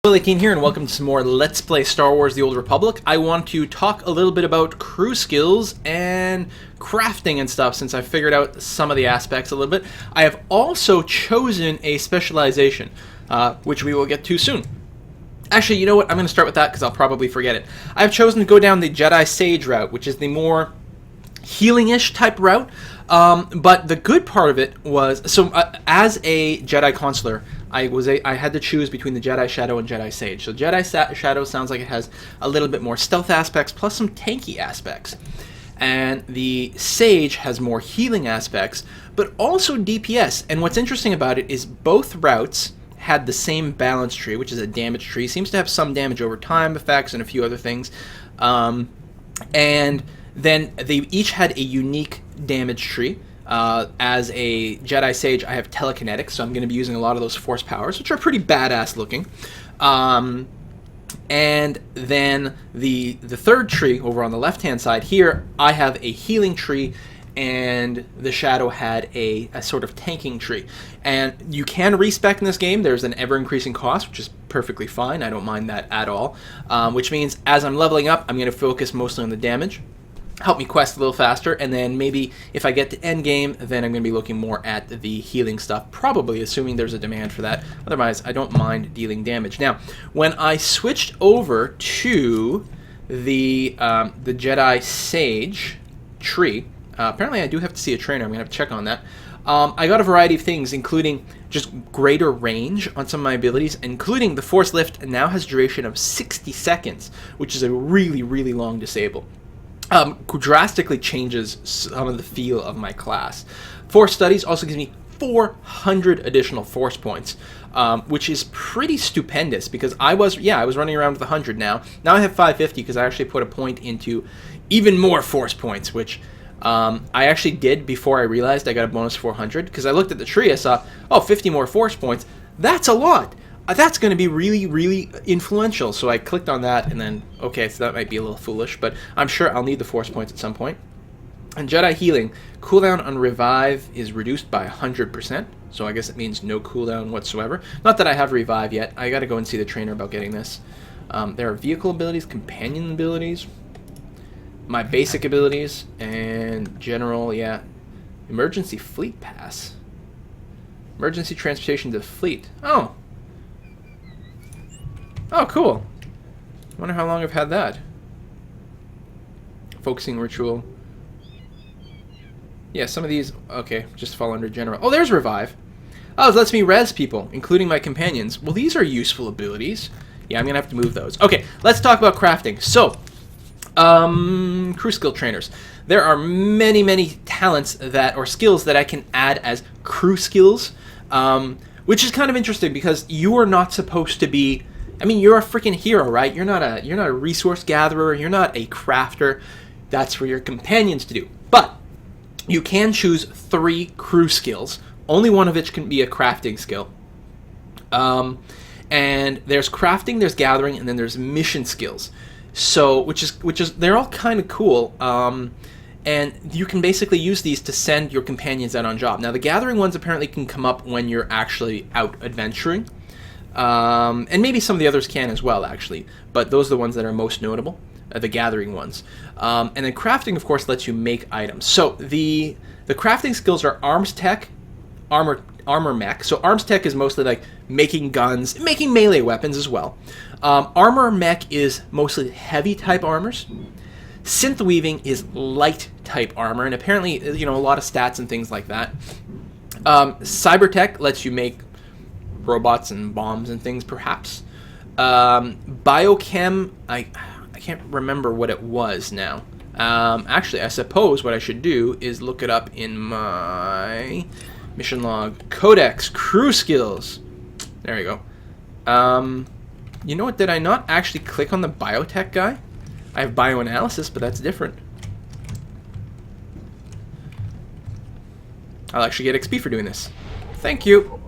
King here, and welcome to some more Let's Play Star Wars The Old Republic. I want to talk a little bit about crew skills and crafting and stuff, since I figured out some of the aspects a little bit. I have also chosen a specialization, which we will get to soon. Actually, you know what? I'm going to start with that because I'll probably forget it. I've chosen to go down the Jedi Sage route, which is the more healing-ish type route. But the good part of it was, as a Jedi Consular, I had to choose between the Jedi Shadow and Jedi Sage. So Jedi Shadow sounds like it has a little bit more stealth aspects plus some tanky aspects. And the Sage has more healing aspects, but also DPS. And what's interesting about it is both routes had the same balance tree, which is a damage tree. Seems to have some damage over time effects and a few other things. And then they each had a unique damage tree. As a Jedi Sage, I have telekinetics, so I'm going to be using a lot of those force powers, which are pretty badass looking. And then the third tree over on the left-hand side here, I have a healing tree, and the Shadow had a sort of tanking tree. And you can respec in this game. There's an ever-increasing cost, which is perfectly fine. I don't mind that at all. Which means as I'm leveling up, I'm going to focus mostly on the damage. Help me quest a little faster, and then maybe if I get to end game, then I'm going to be looking more at the healing stuff, probably assuming there's a demand for that. Otherwise, I don't mind dealing damage. Now, when I switched over to the Jedi Sage tree, apparently I do have to see a trainer. I'm going to have to check on that. I got a variety of things, including just greater range on some of my abilities, including the Force Lift now has duration of 60 seconds, which is a really, really long disable. Drastically changes some of the feel of my class. Force Studies also gives me 400 additional Force points, which is pretty stupendous because I was running around with 100 now. Now I have 550 because I actually put a point into even more Force points, which I actually did before I realized I got a bonus 400 because I looked at the tree, I saw, 50 more Force points. That's a lot. That's going to be really, really influential. So I clicked on that, and then, okay, so that might be a little foolish, but I'm sure I'll need the Force points at some point. And Jedi Healing, cooldown on Revive is reduced by 100%, so I guess it means no cooldown whatsoever. Not that I have Revive yet. I got to go and see the trainer about getting this. There are vehicle abilities, companion abilities, my basic abilities, and general, Emergency Fleet Pass. Emergency transportation to the fleet. Oh, cool. I wonder how long I've had that. Focusing Ritual. Yeah, some of these, okay, just fall under General. Oh, there's Revive. Oh, it lets me res people, including my companions. Well, these are useful abilities. Yeah, I'm going to have to move those. Okay, let's talk about crafting. So, crew skill trainers. There are many, many talents or skills that I can add as crew skills, which is kind of interesting because you are not supposed to be... I mean, you're a freaking hero, right? You're not a resource gatherer. You're not a crafter. That's for your companions to do. But you can choose 3 crew skills. Only one of which can be a crafting skill. And there's crafting, there's gathering, and then there's mission skills. So, which is they're all kind of cool. And you can basically use these to send your companions out on job. Now, the gathering ones apparently can come up when you're actually out adventuring. And maybe some of the others can as well, actually. But those are the ones that are most notable, the gathering ones. And then crafting, of course, lets you make items. So the crafting skills are arms tech, armor mech. So arms tech is mostly like making guns, making melee weapons as well. Armor mech is mostly heavy type armors. Synth weaving is light type armor, and apparently, a lot of stats and things like that. Cyber tech lets you make robots and bombs and things, perhaps. Biochem, I can't remember what it was now. Actually, I suppose what I should do is look it up in my mission log. Codex, crew skills. There we go. You know what, did I not actually click on the biotech guy? I have bioanalysis, but that's different. I'll actually get XP for doing this. Thank you.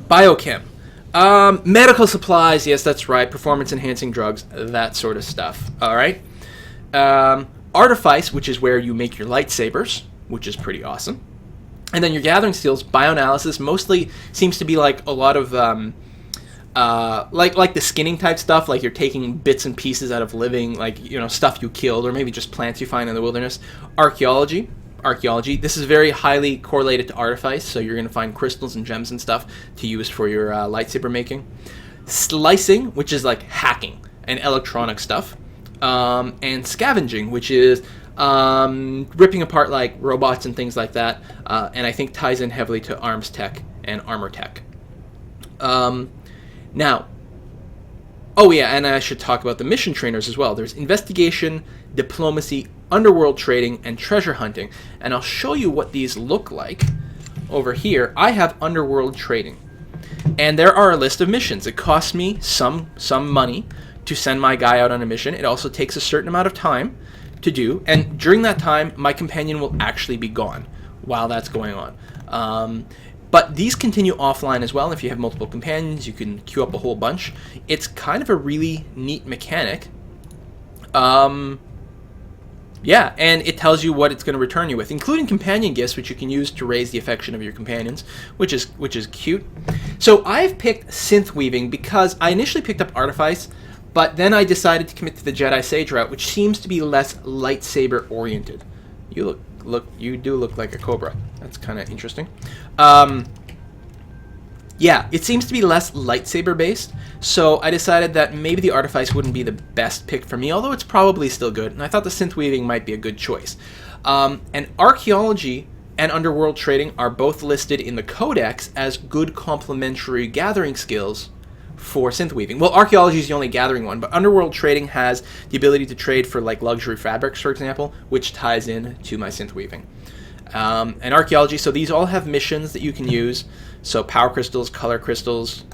Biochem. Medical supplies, yes, that's right. Performance-enhancing drugs, that sort of stuff. All right. Artifice, which is where you make your lightsabers, which is pretty awesome. And then your gathering skills, bioanalysis, mostly seems to be like a lot of like the skinning type stuff, like you're taking bits and pieces out of living, like, you know, stuff you killed, or maybe just plants you find in the wilderness. Archaeology. This is very highly correlated to artifice, so you're going to find crystals and gems and stuff to use for your lightsaber making. Slicing, which is like hacking and electronic stuff. And scavenging, which is ripping apart like robots and things like that, and I think ties in heavily to arms tech and armor tech. Now, oh yeah, and I should talk about the mission trainers as well. There's investigation, diplomacy, underworld trading, and treasure hunting. And I'll show you what these look like. Over here, I have underworld trading. And there are a list of missions. It costs me some money to send my guy out on a mission. It also takes a certain amount of time to do. And during that time, my companion will actually be gone while that's going on. But these continue offline as well. If you have multiple companions, you can queue up a whole bunch. It's kind of a really neat mechanic. Yeah, and it tells you what it's going to return you with, including companion gifts, which you can use to raise the affection of your companions, which is cute. So I've picked synth weaving because I initially picked up artifice, but then I decided to commit to the Jedi Sage route, which seems to be less lightsaber oriented. You do look like a cobra. That's kind of interesting. Yeah, it seems to be less lightsaber based, so I decided that maybe the artifice wouldn't be the best pick for me, although it's probably still good, and I thought the synth weaving might be a good choice. And archaeology and underworld trading are both listed in the codex as good complementary gathering skills for synth weaving. Well, archaeology is the only gathering one, but underworld trading has the ability to trade for like luxury fabrics, for example, which ties in to my synth weaving. And archaeology, so these all have missions that you can use. So power crystals, color crystals,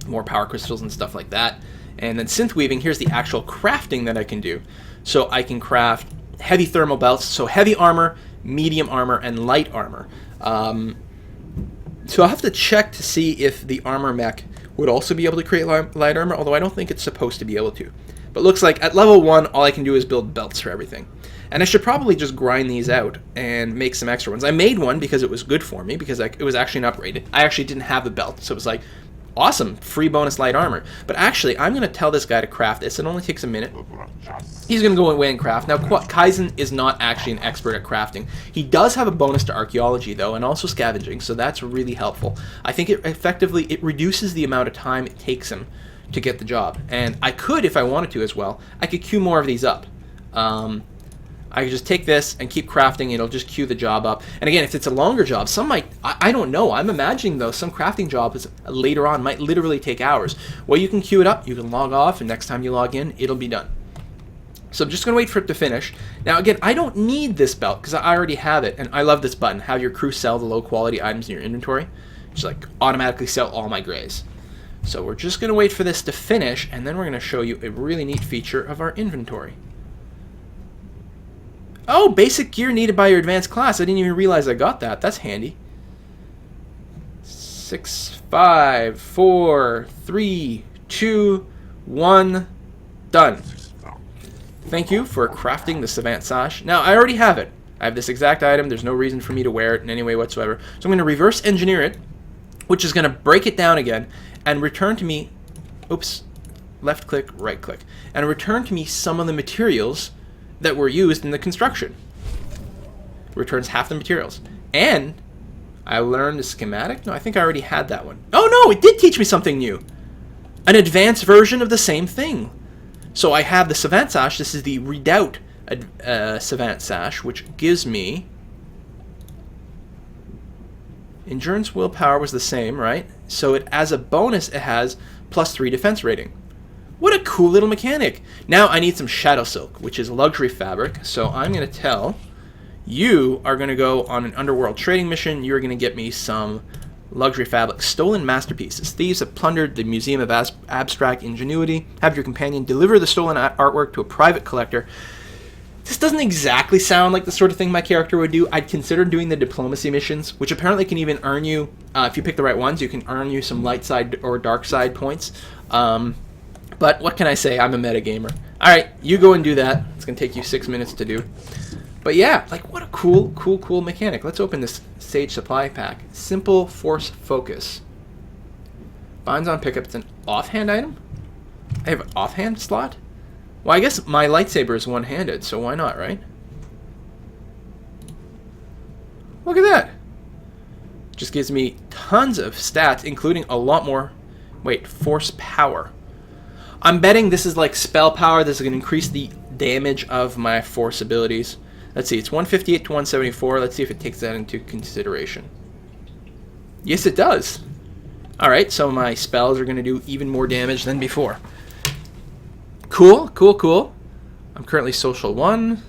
more power crystals and stuff like that. And then synth weaving, here's the actual crafting that I can do. So I can craft heavy thermal belts, so heavy armor, medium armor, and light armor. So I'll have to check to see if the armor mech would also be able to create light armor, although I don't think it's supposed to be able to. But looks like at level 1, all I can do is build belts for everything. And I should probably just grind these out and make some extra ones. I made one because it was good for me, because it was actually an upgrade. I actually didn't have the belt, so it was like, awesome, free bonus light armor. But actually, I'm going to tell this guy to craft this. It only takes a minute. He's going to go away and craft. Now, Kaizen is not actually an expert at crafting. He does have a bonus to archaeology, though, and also scavenging, so that's really helpful. I think it reduces the amount of time it takes him to get the job. And I could, if I wanted to as well, I could queue more of these up. I could just take this and keep crafting. It'll just queue the job up. And again, if it's a longer job, some might, I don't know. I'm imagining, though, some crafting jobs later on might literally take hours. Well, you can queue it up, you can log off, and next time you log in, it'll be done. So I'm just going to wait for it to finish. Now, again, I don't need this belt because I already have it. And I love this button, have your crew sell the low-quality items in your inventory. Just like automatically sell all my grays. So we're just going to wait for this to finish, and then we're going to show you a really neat feature of our inventory. Oh, basic gear needed by your advanced class. I didn't even realize I got that. That's handy. 6, 5, 4, 3, 2, 1. Done. Thank you for crafting the Savant Sash. Now, I already have it. I have this exact item. There's no reason for me to wear it in any way whatsoever. So I'm going to reverse engineer it, which is going to break it down again and return to me, oops, left click, right click, and return to me some of the materials that were used in the construction. Returns half the materials. And I learned the schematic. No, I think I already had that one. Oh no, it did teach me something new. An advanced version of the same thing. So I have the Savant Sash. This is the Redoubt Savant Sash, which gives me endurance, willpower was the same, right? So it, as a bonus, it has +3 defense rating. What a cool little mechanic. Now I need some Shadow Silk, which is luxury fabric. So I'm going to tell you are going to go on an underworld trading mission. You're going to get me some luxury fabric. Stolen masterpieces. Thieves have plundered the Museum of Abstract Ingenuity. Have your companion deliver the stolen artwork to a private collector. This doesn't exactly sound like the sort of thing my character would do. I'd consider doing the diplomacy missions, which apparently can even earn you, if you pick the right ones, you can earn you some light side or dark side points. But what can I say? I'm a metagamer. Alright, you go and do that. It's going to take you 6 minutes to do. But yeah, like what a cool mechanic. Let's open this Sage supply pack. Simple Force Focus. Binds on pickup. It's an offhand item? I have an offhand slot? Well, I guess my lightsaber is one-handed, so why not, right? Look at that. Just gives me tons of stats, including a lot more... Wait, force power. I'm betting this is like spell power. This is going to increase the damage of my force abilities. Let's see, it's 158 to 174. Let's see if it takes that into consideration. Yes, it does. Alright, so my spells are going to do even more damage than before. Cool, cool, cool. I'm currently social 1.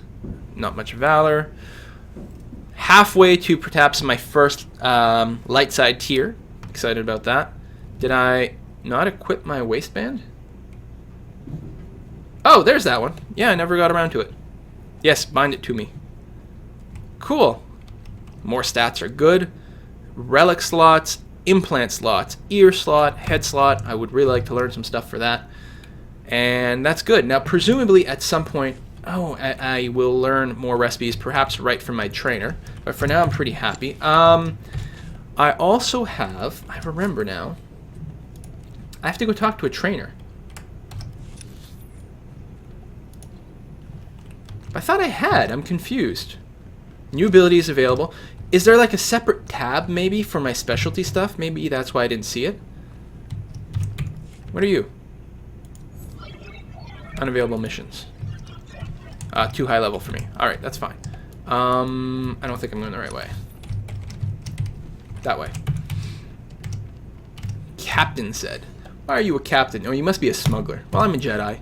Not much valor. Halfway to perhaps my first light side tier. Excited about that. Did I not equip my waistband? Oh, there's that one. Yeah, I never got around to it. Yes, bind it to me. Cool. More stats are good. Relic slots, implant slots, ear slot, head slot. I would really like to learn some stuff for that. And that's good. Now, presumably at some point, I will learn more recipes, perhaps right from my trainer. But for now, I'm pretty happy. I also have, I remember now, I have to go talk to a trainer. I thought I had. I'm confused. New abilities available. Is there like a separate tab maybe for my specialty stuff? Maybe that's why I didn't see it. What are you? Unavailable missions. Too high level for me. Alright, that's fine. I don't think I'm going the right way. That way. Captain said. Why are you a captain? Oh, you must be a smuggler. Well, I'm a Jedi.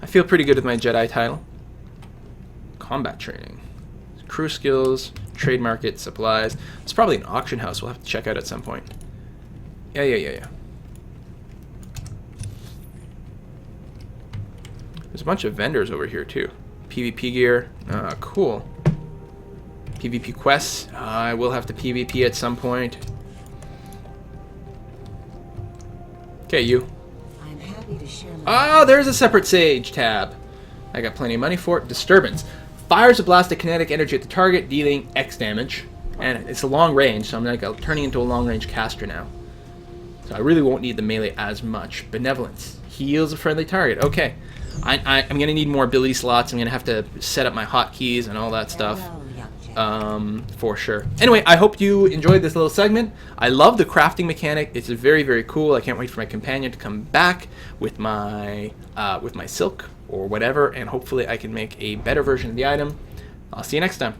I feel pretty good with my Jedi title. Combat training. Crew skills. Trade market. Supplies. It's probably an auction house we'll have to check out at some point. Yeah. There's a bunch of vendors over here, too. PvP gear. Cool. PvP quests. I will have to PvP at some point. Okay, you. I'm happy to share Oh, there's a separate Sage tab. I got plenty of money for it. Disturbance. Fires a blast of kinetic energy at the target, dealing X damage. And it's a long range, so I'm like turning into a long range caster now. So I really won't need the melee as much. Benevolence. Heals a friendly target. Okay. I'm going to need more ability slots. I'm going to have to set up my hotkeys and all that stuff. For sure. Anyway, I hope you enjoyed this little segment. I love the crafting mechanic. It's very, very cool. I can't wait for my companion to come back with my silk or whatever, and hopefully I can make a better version of the item. I'll see you next time.